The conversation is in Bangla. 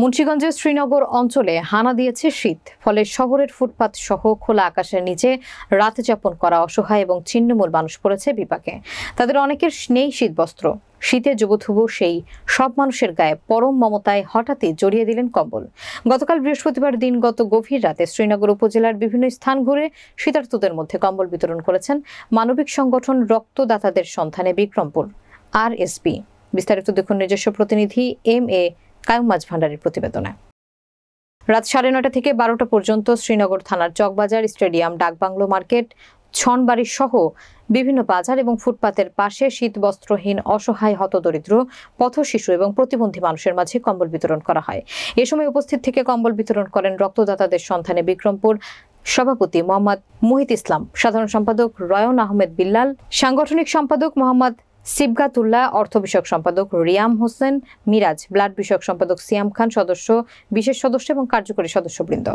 মুন্সিগঞ্জের শ্রীনগর অঞ্চলে হানা দিয়েছে শীত, ফলে শহরের ফুটপাত সহ খোলা আকাশের নিচে রাত যাপন করা অসহায় এবং ছিন্নমূল মানুষ পড়েছে বিপাকে। তাদের অনেকের নেই শীতবস্ত্র। শীতে জুবুথুবু সেই সব মানুষের গায়ে পরম মমতায় হঠাৎই জড়িয়ে দিলেন কম্বল। গতকাল বৃহস্পতিবার দিনগত গভীর রাতে শ্রীনগর উপজেলার বিভিন্ন স্থান ঘুরে শীতার্তদের মধ্যে কম্বল বিতরণ করেছেন মানবিক সংগঠন রক্তদাতাদের সন্ধানে বিক্রমপুর RSP। বিস্তারিত দেখুন নিজস্ব প্রতিনিধি MA কায়ুম মাঝভান্ডারির প্রতিবেদনে। রাত 9:30 থেকে 12টা পর্যন্ত শ্রীনগর থানার চকবাজার, স্টেডিয়াম, ডাকবাংলো মার্কেট, ছনবাড়ি সহ বিভিন্ন বাজার এবং ফুটপাতের পাশে শীতবস্ত্রহীন অসহায় হতদরিদ্র পথশিশু এবং প্রতিবন্ধী মানুষের মাঝে কম্বল বিতরণ করা হয়। এ সময় উপস্থিত থেকে কম্বল বিতরণ করেন রক্তদাতাদের সন্ধানে বিক্রমপুর সভাপতি মোহাম্মদ মুহিত ইসলাম, সাধারণ সম্পাদক রয়ন আহমেদ বিল্লাল, সাংগঠনিক সম্পাদক মোহাম্মদ সিবগাতুল্লাহ, অর্থ বিষয়ক সম্পাদক রিয়াম হোসেন মিরাজ, ব্লাড বিষয়ক সম্পাদক সিয়াম খান, বিশেষ সদস্য এবং কার্যকরী সদস্যবৃন্দ।